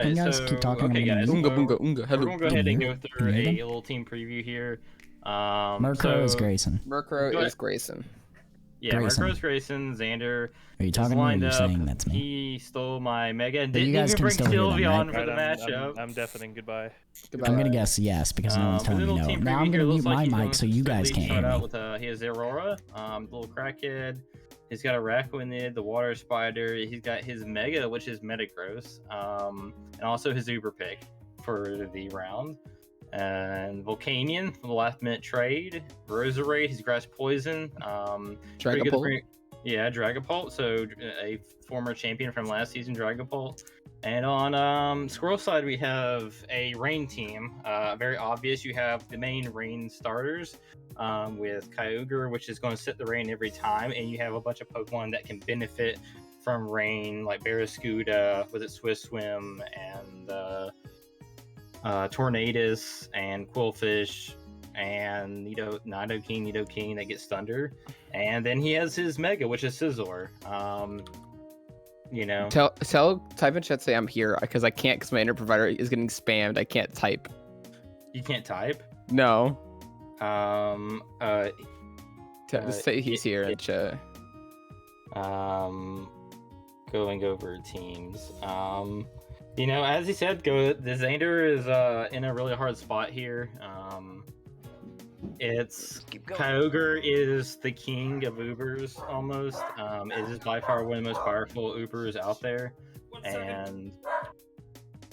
Can you guys keep talking? Okay, guys. Hello. We're gonna go ahead and go through Can you hear a them? little team preview here. Murkrow is Grayson. Murkrow is Grayson. Yeah, Grayson. Murkrow's Grayson. Xander Are you is talking to me or lined are you up. saying that's me? He stole my Mega and But you didn't guys even can bring still hear them, Sylvia right? on for the matchup. I'm deafening. Goodbye. I'm gonna guess yes because no one's telling me no. Now I'm gonna mute my mic so you guys can't hear me. With, he has Aurora, little crackhead. He's got a Raquinid, the Water Spider. He's got his Mega, which is Metagross, and also his Uber pick for the round. And Volcanion for the last minute trade. Roserade, his Grass Poison. Dragapult. Yeah, Dragapult. So a former champion from last season, Dragapult. And on Squirrel side, we have a Rain team. Very obvious. You have the main Rain starters with Kyogre, which is going to set the Rain every time, and you have a bunch of Pokemon that can benefit from Rain, like Barraskewda with its Swift Swim, and Tornadus, and Quillfish, and Nidoking that gets Thunder. And then he has his Mega, which is Scizor. Type in chat, say I'm here because I can't, because my internet provider is getting spammed. I can't type. You can't type? No. Say he's here in chat. Going over teams. As he said, the Xander is in a really hard spot here. It's Kyogre is the king of Ubers almost. It is by far one of the most powerful Ubers out there, and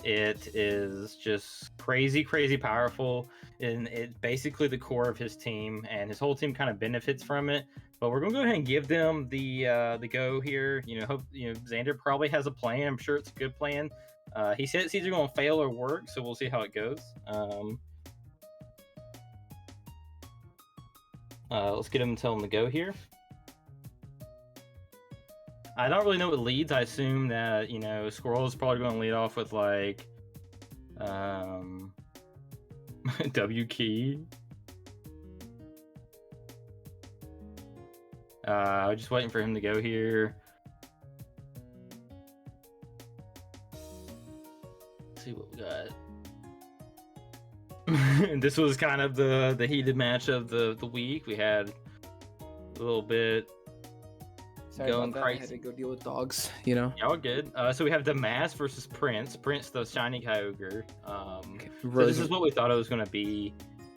it is just crazy powerful. And it's basically the core of his team, and his whole team kind of benefits from it. But we're gonna go ahead and give them the go here. Xander probably has a plan. I'm sure it's a good plan. He said it's either gonna fail or work, so we'll see how it goes. Let's get him and tell him to go here. I don't really know what leads. I assume that Squirrel is probably going to lead off with like W key. Just waiting for him to go here. Let's see what we got. And this was kind of the heated match of the week. We had a little bit going crazy. I had to go deal with dogs, Y'all good. So we have Damask versus Prince, the shiny Kyogre. So this is what we thought it was going to be.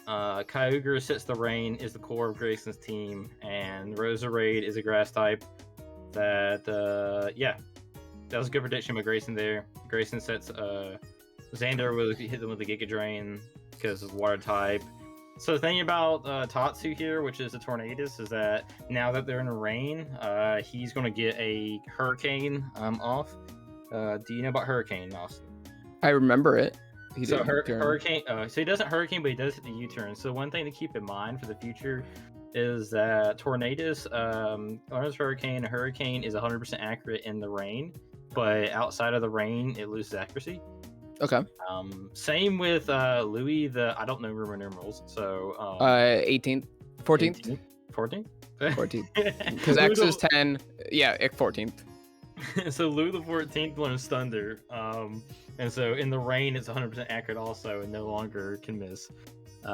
Kyogre sets the Rain, is the core of Grayson's team, and Roserade is a grass type. That was a good prediction by Grayson there. Grayson sets Xander will hit them with the Giga Drain because it's water type. So the thing about Tatsu here, which is the Tornadus, is that now that they're in a Rain, he's going to get a Hurricane off. Do you know about Hurricane, Austin? I remember it. Hurricane. So he doesn't Hurricane, but he does hit the U-turn. So one thing to keep in mind for the future is that Tornadus learns Hurricane. And Hurricane is 100% accurate in the Rain, but outside of the Rain, it loses accuracy. Okay. Same with Louis. I don't know Roman numerals. So 18th, 14th, 14th, 14th. Because X is 10. Yeah, 14th. So Louis the 14th learns Thunder. And so in the Rain, it's 100% accurate also, and no longer can miss.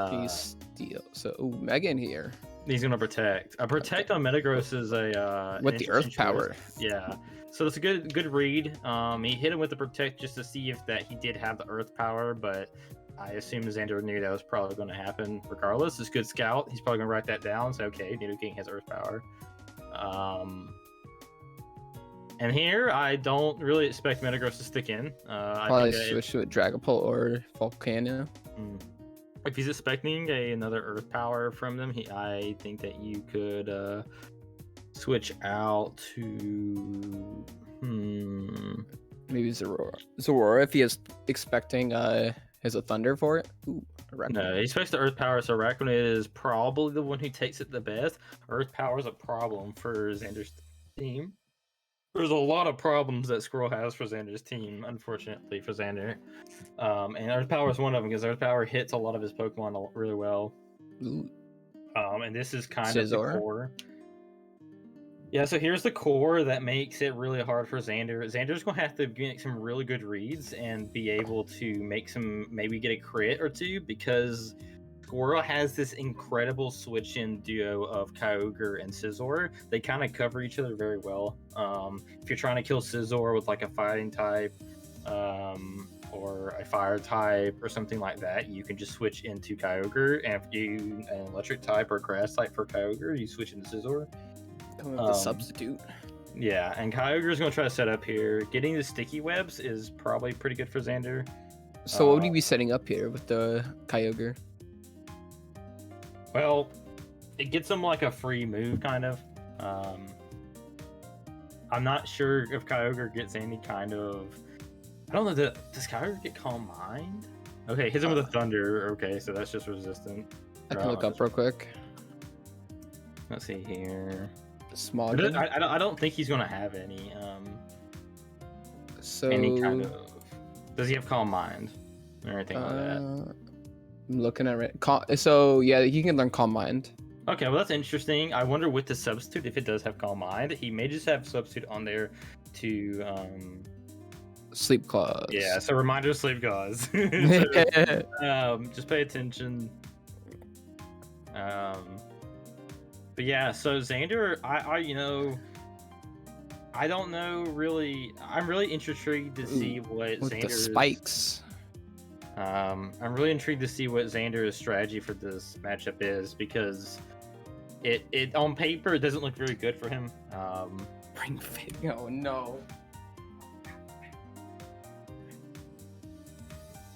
He's steal. So Megan here. He's gonna protect. A protect on Metagross is a with the Earth power. Yeah. So that's a good read. He hit him with the protect just to see if that he did have the Earth power, but I assume Xander knew that was probably going to happen regardless. It's good scout. He's probably going to write that down. So okay, Nidoking has Earth power. And here I don't really expect Metagross to stick in. Probably switch to a Dragapult or Volcania. If he's expecting another Earth power from them, I think that you could switch out to maybe Zorora if he is expecting has a Thunder for it. Ooh, no, he expects the Earth power, so Raquinid is probably the one who takes it the best. Earth power is a problem for Xander's team. There's a lot of problems that Squirrel has for Xander's team, unfortunately for Xander. And Earth power is one of them because Earth power hits a lot of his Pokemon really well. Ooh. And this is kind of the core. Yeah, so here's the core that makes it really hard for Xander. Xander's going to have to make some really good reads and be able to make maybe get a crit or two, because Squirrel has this incredible switch-in duo of Kyogre and Scizor. They kind of cover each other very well. If you're trying to kill Scizor with like a fighting type, or a fire type or something like that, you can just switch into Kyogre. And if you an electric type or grass type for Kyogre, you switch into Scizor. Coming with the substitute. Yeah, and Kyogre is going to try to set up here. Getting the sticky webs is probably pretty good for Xander. So what would you be setting up here with the Kyogre? Well, it gets him like a free move, kind of. I'm not sure if Kyogre gets any kind of... I don't know, does Kyogre get Calm Mind? Okay, hits him with a Thunder. Okay, so that's just resistant. I can look up real quick. Let's see here. Smog. I don't think he's going to have any. So any kind of... Does he have Calm Mind or anything like that? I'm looking at it. So yeah, he can learn Calm Mind. Okay, well that's interesting. I wonder with the substitute if it does have Calm Mind. He may just have substitute on there to Sleep Claws. Yeah, so reminder of Sleep Claws. So, just pay attention. But yeah, so Xander, I don't know really. I'm really intrigued to see what with Xander's the spikes. I'm really intrigued to see what Xander's strategy for this matchup is, because it on paper it doesn't look very good for him. Ring Fit. Oh no.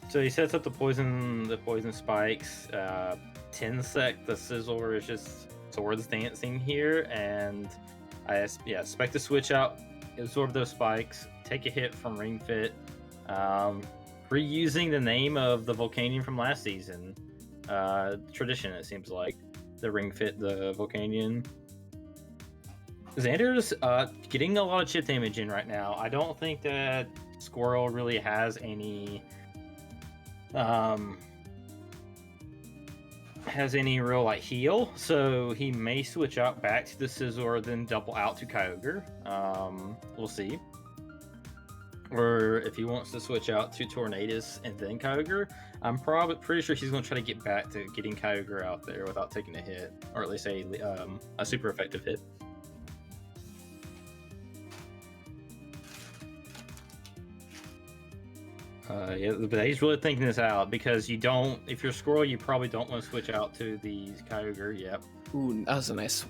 So he sets up the poison spikes. 10 sec. The Scizor is just Swords dancing here, and I expect to switch out, absorb those spikes, take a hit from Ring Fit, reusing the name of the Volcanion from last season. Tradition, it seems like, the Ring Fit, the Volcanion. Xander's getting a lot of chip damage in right now. I don't think that Squirrel really has any real like heal, so he may switch out back to the Scizor, then double out to Kyogre. We'll see. Or if he wants to switch out to Tornadus and then Kyogre, I'm pretty sure he's going to try to get back to getting Kyogre out there without taking a hit, or at least a super effective hit. Yeah, but he's really thinking this out, because if you're Squirrel, you probably don't want to switch out to the Kyogre. Yep. Ooh, that was a nice.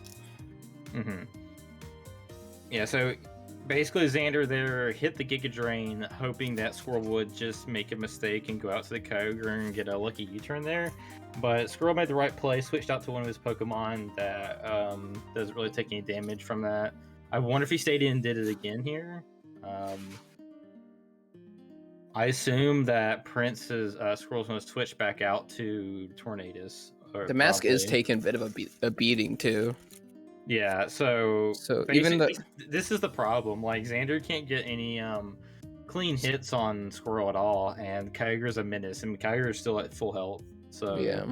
Yeah, so basically Xander there hit the Giga Drain, hoping that Squirrel would just make a mistake and go out to the Kyogre and get a lucky U-turn there. But Squirrel made the right play, switched out to one of his Pokemon that doesn't really take any damage from that. I wonder if he stayed in and did it again here. I assume that Prince's Squirrel's going to switch back out to Tornadus. The mask is taking a bit of a beating too. Yeah, so even this is the problem. Like, Xander can't get any clean hits on Squirrel at all, and Kyogre's a menace, and Kyogre's still at full health. So yeah.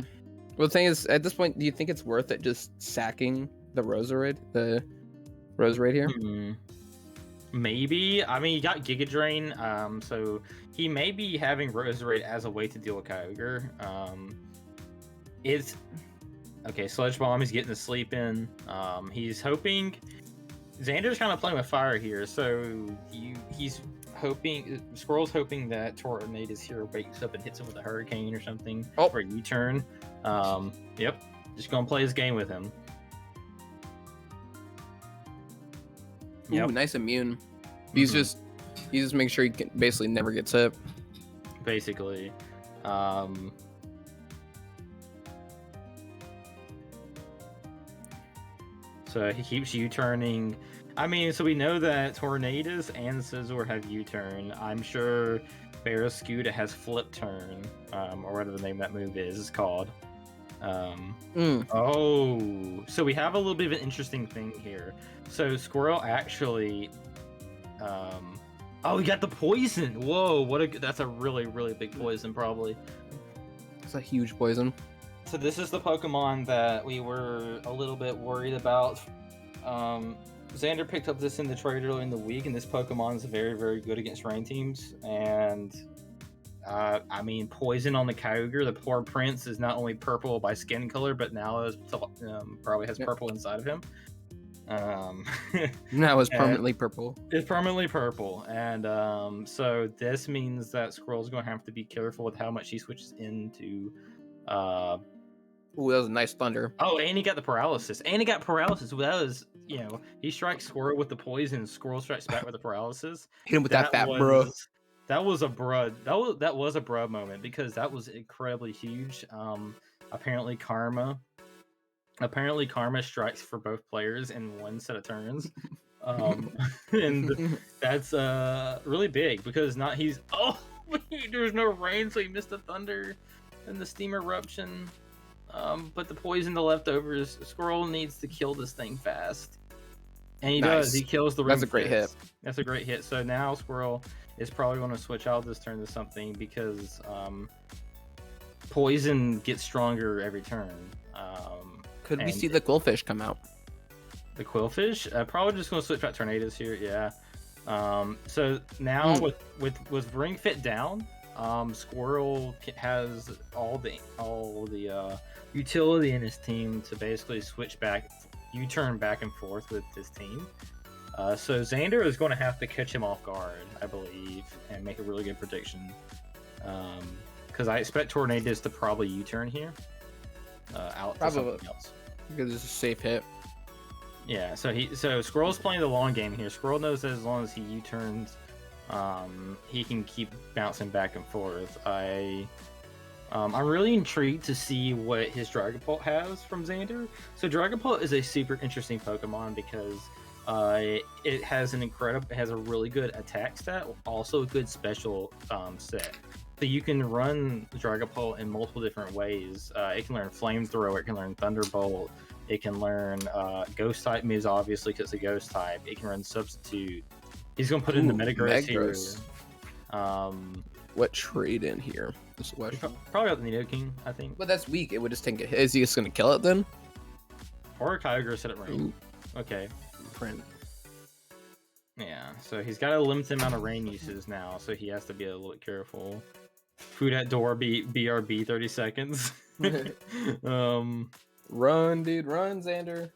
Well, the thing is, at this point, do you think it's worth it just sacking the Roserade here? Maybe. I mean, you got Giga Drain, so he may be having Roserade as a way to deal with Kyogre. Okay, Sludge Bomb, he's getting the sleep in. He's hoping... Xander's kind of playing with fire here, so he's hoping... Squirrel's hoping that Tornadus here wakes up and hits him with a Hurricane or something, or a U-turn. Yep, just gonna play his game with him. Ooh, nice immune. He's just making sure he can basically never gets hit. Basically. So he keeps U-turning. I mean, so we know that Tornadus and Scizor have U-turn. I'm sure Barrascuda has Flip Turn, or whatever the name of that move is called. Oh, so we have a little bit of an interesting thing here. So Squirrel actually, oh, we got the poison. Whoa, that's a really, really big poison, probably. It's a huge poison. So this is the Pokemon that we were a little bit worried about Xander picked up this in the trade early in the week, and this Pokemon is very, very good against rain teams. And I mean, poison on the Kyogre. The poor Prince is not only purple by skin color, but now is probably has purple inside of him. Now it's permanently purple. It's permanently purple, and so this means that Squirrel's going to have to be careful with how much he switches into. Ooh, that was a nice thunder. Oh, and he got the paralysis. And he got paralysis. Well, that was, he strikes Squirrel with the poison, Squirrel strikes back with the paralysis. Hit him with that fat bro. That was a bruh. That was a bruh moment because that was incredibly huge. Apparently Karma strikes for both players in one set of turns. And that's really big because there's no rain, so he missed the thunder and the steam eruption. But the poison, the leftovers, Squirrel needs to kill this thing fast. And he does. He kills the ring. That's a great hit. That's a great hit. So now Squirrel is probably going to switch out this turn to something because poison gets stronger every turn. Could we see the Quillfish come out? The Quillfish? Probably just going to switch back Tornadoes here, yeah. So now with Ring Fit down, Squirrel has all the utility in his team to basically switch back, U-turn back and forth with his team. So Xander is going to have to catch him off guard, I believe, and make a really good prediction. Because I expect Tornadoes to probably U-turn here. Out to something else. Because it's a safe hit. Yeah, so Squirrel's playing the long game here. Squirrel knows that as long as he U-turns, he can keep bouncing back and forth. I'm really intrigued to see what his Dragapult has from Xander. So Dragapult is a super interesting Pokemon because it has a really good attack stat, also a good special set. So you can run Dragapult in multiple different ways. It can learn Flamethrower, it can learn Thunderbolt, it can learn Ghost type moves, obviously, because it's a Ghost type. It can run Substitute. He's going to put in the Metagross here. What trade in here? Probably out the Nidoking, I think. But that's weak. It would just take a hit. Is he just going to kill it then? Or a Kyogre set it rain. Okay. Print. Yeah, so he's got a limited amount of rain uses now, so he has to be a little bit careful. Food at door, BRB 30 seconds. Run, dude, run, Xander.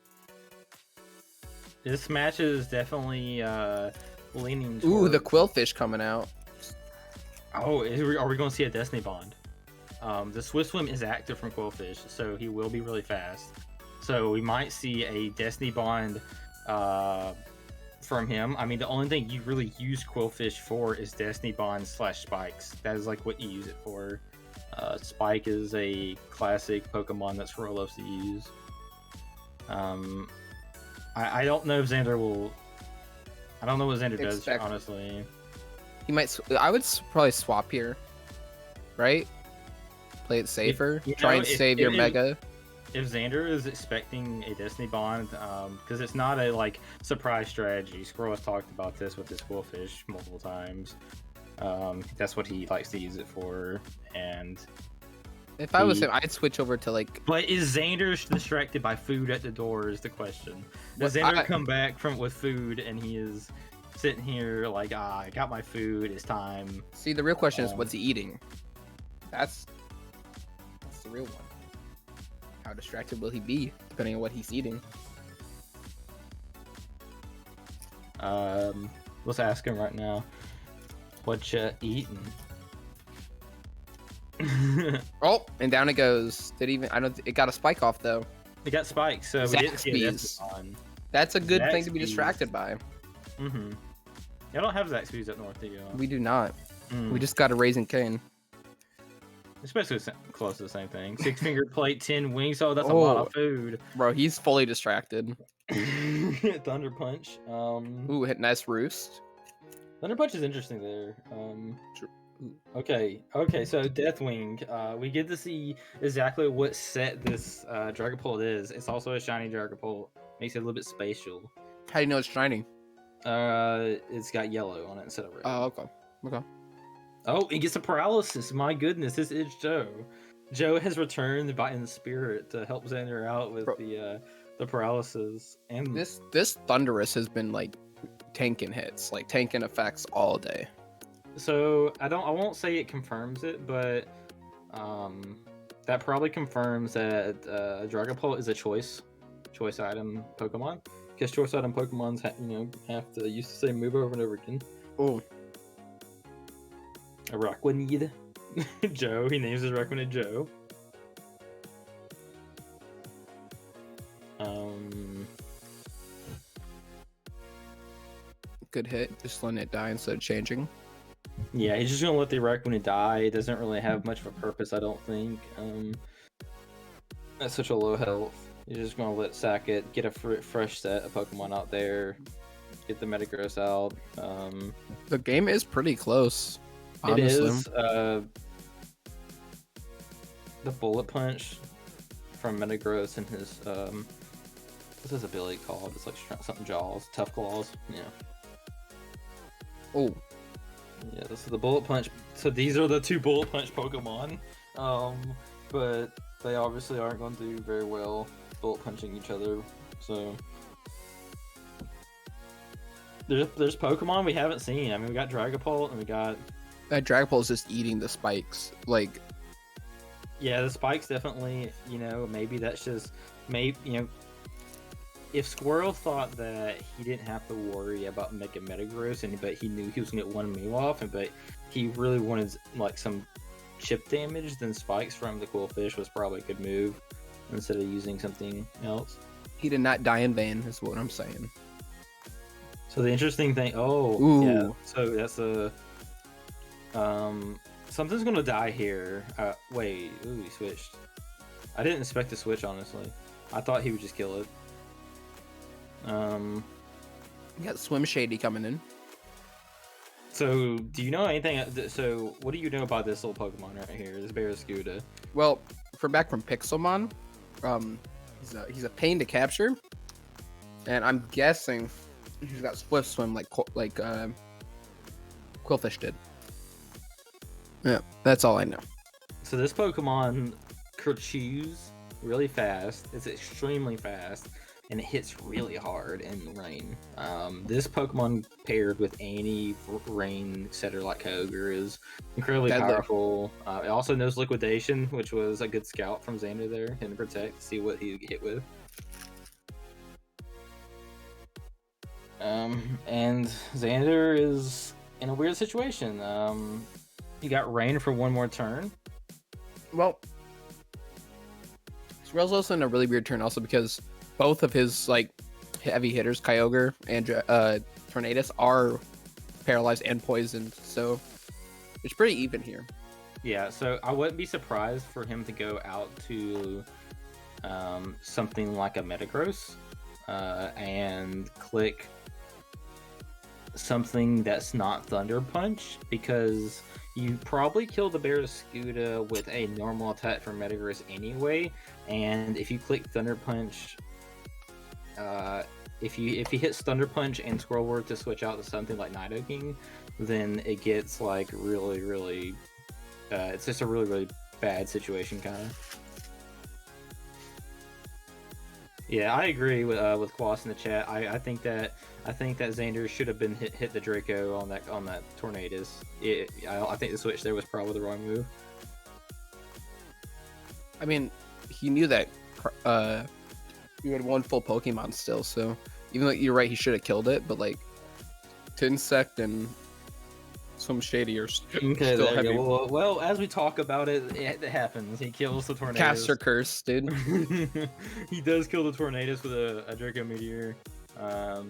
This match is definitely leaning towards... Ooh, the Quillfish coming out. Oh, are we going to see a Destiny Bond? The Swift Swim is active from Quillfish, so he will be really fast. So we might see a Destiny Bond from him. I mean, the only thing you really use Quillfish for is Destiny Bond / Spikes. That is like what you use it for. Spike is a classic Pokemon that Squirrel loves to use. I don't know if Xander will... I don't know what Xander does, honestly. He might... I would probably swap here. Right? Play it safer. Try and save your Mega. If Xander is expecting a Destiny Bond, because it's not a surprise strategy. Squirrel has talked about this with his Quillfish multiple times. That's what he likes to use it for. And if I was him, I'd switch over to But is Xander distracted by food at the door? Is the question. Does Xander come back with food and he is sitting here I got my food. It's time. See, the real question is, what's he eating? That's the real one. How distracted will he be, depending on what he's eating? Let's ask him right now. What you eating? Oh, and down it goes. It got a spike off though. It got spikes, so we didn't see a That's a good thing to be distracted by. Mm-hmm. I don't have Zaxby's up north, do you? We do not. We just got a Raisin Cane. It's basically close to the same thing. 6-fingered plate, 10 wings. Oh, that's a lot of food. Bro, he's fully distracted. Thunder Punch. Ooh, hit nice roost. Thunder Punch is interesting there. Okay, so Deathwing. We get to see exactly what set this Dragapult is. It's also a shiny Dragapult. Makes it a little bit spatial. How do you know it's shiny? It's got yellow on it instead of red. Oh, okay. Oh, it gets a paralysis. My goodness, this is Joe. Joe has returned in the spirit to help Xander out with the paralysis. And this Thunderous has been like tanking hits, like tanking effects all day. So I won't say it confirms it, but that probably confirms that Dragapult is a choice item Pokemon, because choice item Pokemons have to use the same move over and over again. Oh, a Rockwanid. Joe, he names his Rockwanid Joe. Good hit, just letting it die instead of changing. Yeah, he's just gonna let the Rockwanid die. It doesn't really have much of a purpose, I don't think. That's such a low health. He's just gonna let Sackett get a fresh set of Pokemon out there, get the Metagross out. The game is pretty close. Honestly. It is. The Bullet Punch from Metagross and his what's his ability called? It's like something Jaws, Tough Claws. Yeah. Oh. Yeah, this is the Bullet Punch. So these are the two Bullet Punch Pokemon. But they obviously aren't going to do very well bullet punching each other. So there's Pokemon we haven't seen. I mean, we got Dragapult and we got that Dragapult is just eating the spikes. Like, yeah, the spikes definitely. Maybe that's just if Squirrel thought that he didn't have to worry about making Metagross, but he knew he was gonna get one move off, but he really wanted like some chip damage, then spikes from the Cool Fish was probably a good move instead of using something else. He did not die in vain, is what I'm saying. So the interesting thing, Ooh. Yeah, so that's something's gonna die here. Wait, he switched. I didn't expect to switch, honestly. I thought he would just kill it. You got Swim Shady coming in. So, do you know anything? So, what do you know about this little Pokemon right here? This Barraskewda. Well, back from Pixelmon, he's a pain to capture, and I'm guessing he's got Swift Swim like Quillfish did. Yeah, that's all I know. So this Pokemon chews really fast. It's extremely fast. And it hits really hard in rain. This Pokemon paired with any rain setter like Kyogre is incredibly powerful. It also knows Liquidation, which was a good scout from Xander there, and Protect to see what he get hit with. And Xander is in a weird situation. He got rain for one more turn. Well, Squirrel's also in a really weird turn also because both of his like heavy hitters, Kyogre and Tornadus, are paralyzed and poisoned, so it's pretty even here. Yeah, so I wouldn't be surprised for him to go out to something like a Metagross and click something that's not Thunder Punch, because you probably kill the Barraskewda with a normal attack from Metagross anyway, and if you click Thunder Punch, if he hits Thunder Punch and Squirrel were to switch out to something like Nidoking, then it gets like really it's just a really bad situation, kind of. Yeah, I agree with Quas in the chat. I think that Xander should have been hit the Draco on that Tornadus. I think the switch there was probably the wrong move. I mean, he knew that you had one full Pokemon still, so even though you're right, he should have killed it, but like Tinsect and Swim Shady are still heavy. Well, as we talk about it, it happens. He kills the Tornadus. Caster Curse, dude. He does kill the Tornadus with a Draco Meteor. So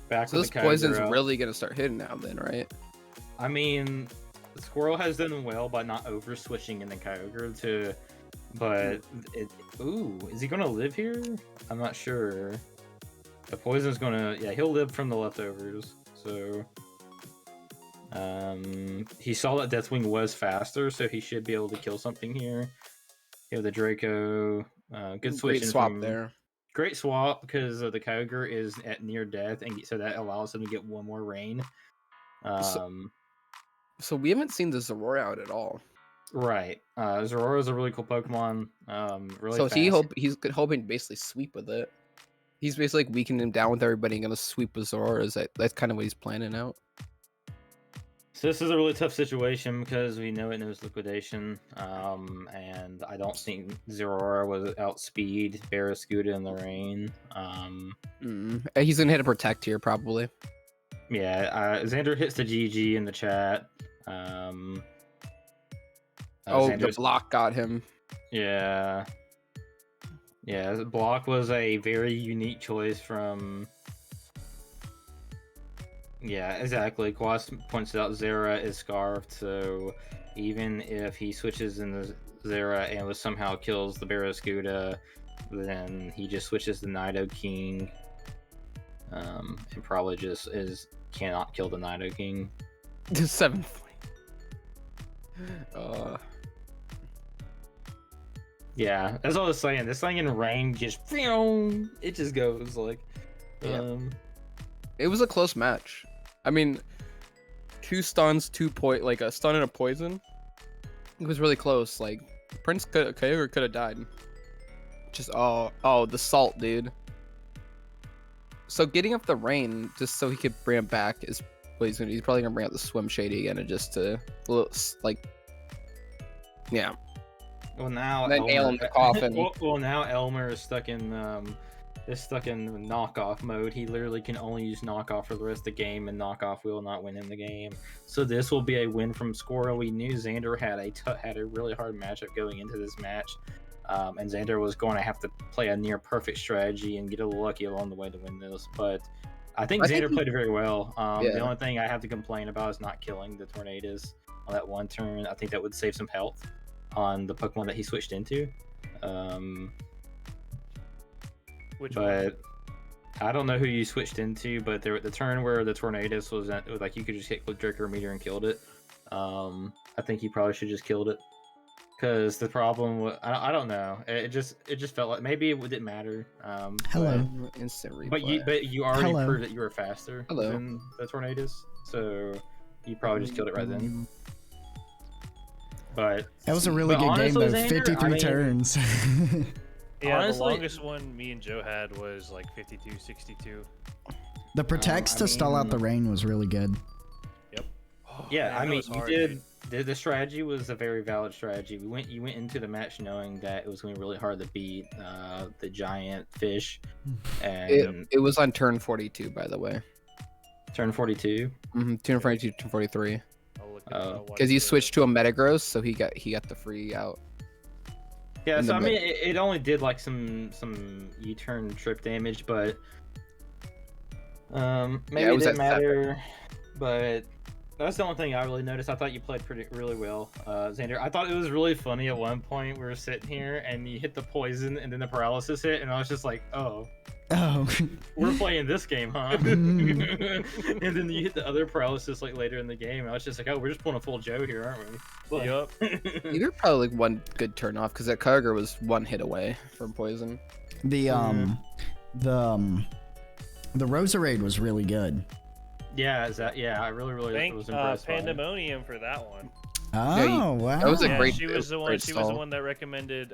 this poison's really gonna start hitting now, then, right? I mean, Squirrel has done well by not over switching in the Kyogre to. But is he gonna live here? I'm not sure. The poison's gonna, he'll live from the leftovers. So, he saw that Deathwing was faster, so he should be able to kill something here. You have the Draco, good switch. Great swap there. Great swap because the Kyogre is at near death, and so that allows him to get one more rain. So we haven't seen the Zorora out at all. Right. Zoroark is a really cool Pokemon. Really So fast. he's hoping to basically sweep with it. He's basically like weakening him down with everybody and gonna sweep with Zoroark. That's kind of what he's planning out. So this is a really tough situation because we know it knows liquidation, and I don't think Zoroark was outspeed Barraskewda in the rain. He's gonna hit a protect here probably. Yeah, Xander hits the GG in the chat. The Xander's... block got him. Yeah. Yeah, the block was a very unique choice from... Yeah, exactly. Quas points out Zera is scarfed, so even if he switches in the Zera and somehow kills the Barraskewda, then he just switches the Nidoking, and probably just cannot kill the Nidoking. 7 Yeah, that's all I was saying. This thing in rain just it just goes like. It was a close match. I mean, 2 stuns, like a stun and a poison. It was really close. Like Prince could have died. Just the salt, dude. So getting up the rain just so he could bring it back is what he's gonna. He's probably gonna bring out the swim shady again and just to like, yeah. Well, now and then nail him in the coffin. well, now Elmer is stuck in knockoff mode. He literally can only use knockoff for the rest of the game, and knockoff will not win him the game. So this will be a win from Squirrel. We knew Xander had a really hard matchup going into this match, and Xander was going to have to play a near perfect strategy and get a little lucky along the way to win this. But I think Xander played it very well. The only thing I have to complain about is not killing the Tornadoes on that one turn. I think that would save some health on the Pokemon that he switched into. But I don't know who you switched into, but the turn where the Tornadoes was like you could just hit Draco Meteor and killed it. I think he probably should just killed it, because the problem was, I don't know, it just felt like maybe it didn't matter. Hello. Instant replay. But you already proved that you were faster than the Tornadoes, so you probably just killed it right then. But that was a really good game though. Xander, 53 turns. Yeah, honestly, the longest one me and Joe had was like 52-62. The protects to stall out the rain was really good. Yep. Yeah, I mean, you did. The strategy was a very valid strategy. You went into the match knowing that it was going to be really hard to beat the giant fish, and it was on turn 42, by the way. Turn 42. Turn 42, turn 43. Because he switched to a Metagross, so he got the free out. Yeah, so I mean, it only did like some U-turn trip damage, but maybe it didn't matter. But that's the only thing I really noticed. I thought you played really well, Xander. I thought it was really funny at one point. We were sitting here and you hit the poison, and then the paralysis hit, and I was just like, oh, we're playing this game, huh? And then you hit the other paralysis like later in the game. I was just like, oh, we're just pulling a full Joe here, aren't we? But... Yup. You're probably like one good turn off, because that Kyogre was one hit away from poison. The Roserade was really good. Yeah, I really was impressed. Pandemonium for that one. Oh, wow. That was a great. She was the one that recommended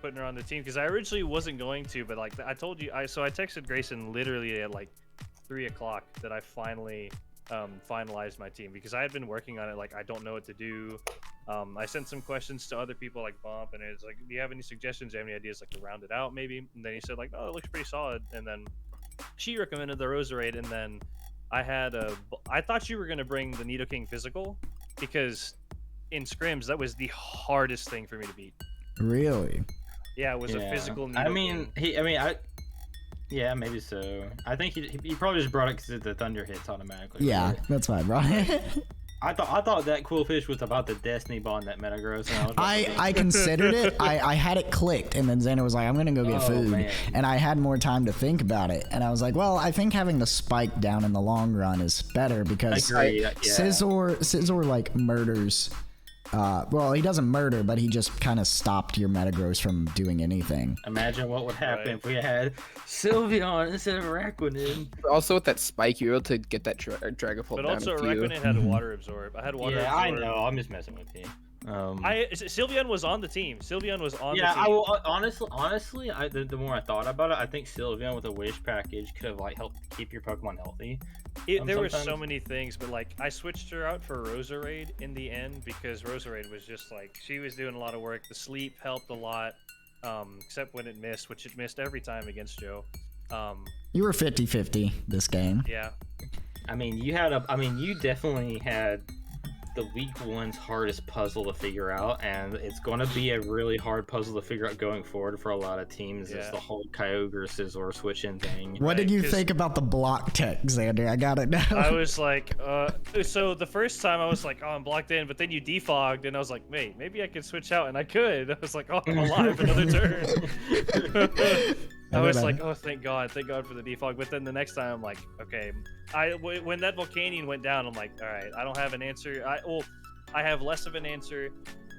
putting her on the team, because I originally wasn't going to, but like I told you, I texted Grayson literally at like 3 o'clock that I finally finalized my team, because I had been working on it. Like, I don't know what to do. I sent some questions to other people like Bump, and it's like, do you have any suggestions? Do you have any ideas like to round it out maybe? And then he said like, oh, it looks pretty solid. And then she recommended the Roserade, and then I thought you were going to bring the Nidoking physical, because in scrims that was the hardest thing for me to beat. Really? Yeah, it was a physical Nidoking. Yeah, maybe so. I think he probably just brought it because the thunder hits automatically. Yeah, right? That's why I brought it. I thought that cool fish was about the Destiny Ball in that Metagross. I considered it. I had it clicked, and then Xander was like, I'm gonna go get food. Man. And I had more time to think about it. And I was like, well, I think having the spike down in the long run is better, because Scizor like murders. Well, he doesn't murder, but he just kind of stopped your Metagross from doing anything. Imagine what would happen if we had Sylveon instead of Araquanid. Also, with that spike, you were able to get that Dragapult down. But also, Araquanid had a water absorb. I had water absorb. Yeah, I know. I'm just messing with you. Sylveon was on the team. Sylveon was on the team. Yeah, honestly, the more I thought about it, I think Sylveon with a wish package could have like helped keep your Pokemon healthy. There were so many things, but like I switched her out for Roserade in the end because Roserade was just like she was doing a lot of work. The sleep helped a lot, except when it missed, which it missed every time against Joe. You were 50-50 this game. Yeah. I mean, you definitely had the week one's hardest puzzle to figure out, and it's going to be a really hard puzzle to figure out going forward for a lot of teams. It's the whole Kyogre Scizor switching thing. What did you think about the block tech, Xander? I got it now. I was like, so the first time I was like, oh, I'm blocked in, but then you defogged, and I was like, wait, maybe I could switch out, and I could. I was like, oh, I'm alive, another turn. I was like, oh, thank God for the defog. But then the next time, I'm like, okay. When that Volcanion went down, I'm like, all right, I don't have an answer. I have less of an answer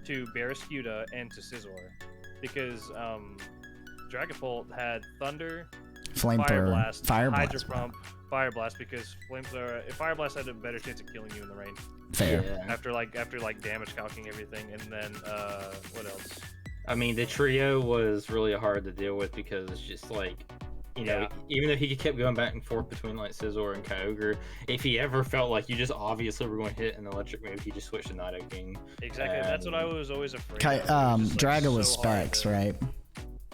to Barraskewda and to Scizor because Dragapult had Thunder, Fire Blast, Hydro Pump, Fire Blast because Fire Blast had a better chance of killing you in the rain. Fair. Yeah. After damage calcing everything, and then what else? I mean, the trio was really hard to deal with because it's just like, even though he kept going back and forth between like Scizor and Kyogre, if he ever felt like you just obviously were going to hit an electric move, he just switched to Nido King. Exactly, that's what I was always afraid of. Draga was Specs, right?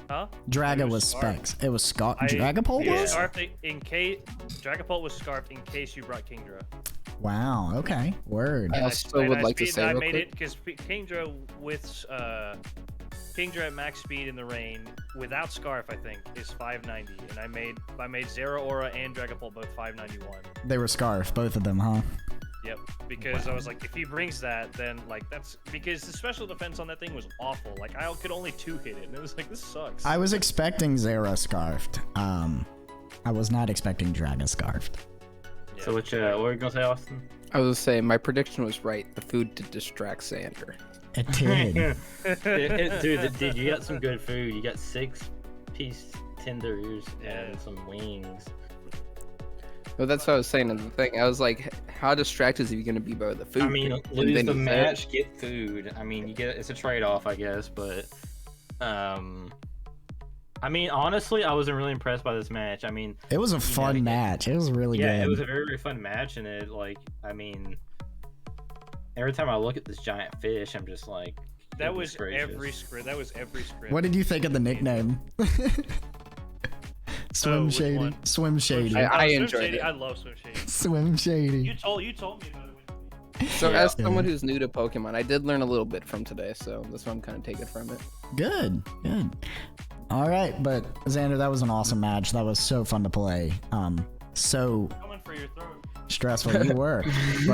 Huh? Draga was Specs. It was Dragapult was? Dragapult was Scarfed in case you brought Kingdra. Wow, okay. Word. I also would like to say real quick. I made it because Kingdra with Kingdra at max speed in the rain without Scarf, I think, is 590, and I made Zeraora and Dragapult both 591. They were Scarf, both of them, huh? Yep, because I was like, if he brings that, then like that's because the special defense on that thing was awful. Like I could only 2-hit it, and it was like, this sucks. I was expecting Zera Scarfed. I was not expecting Draga Scarfed. Yeah. So what were you gonna say, Austin? I was saying my prediction was right. The food did distract Xander. It did. Dude, you got some good food. You got 6-piece tenders and some wings. Well, that's what I was saying in the thing. I was like, how distracted is he going to be by the food? I mean, lose the match, get food. I mean, it's a trade-off, I guess, but I mean, honestly, I wasn't really impressed by this match. I mean, it was a fun match. It was really good. Yeah, it was a very, very fun match, and every time I look at this giant fish, I'm just like, that was every script. What did you think of the nickname? Swim Shady. Swim Shady. I enjoyed it. I love Swim Shady. Swim Shady. You told me about it. So as someone who's new to Pokemon, I did learn a little bit from today, so that's what I'm kind of taking from it. Good. All right, but Xander, that was an awesome match. That was so fun to play. So coming for your throat. Stressful you were. But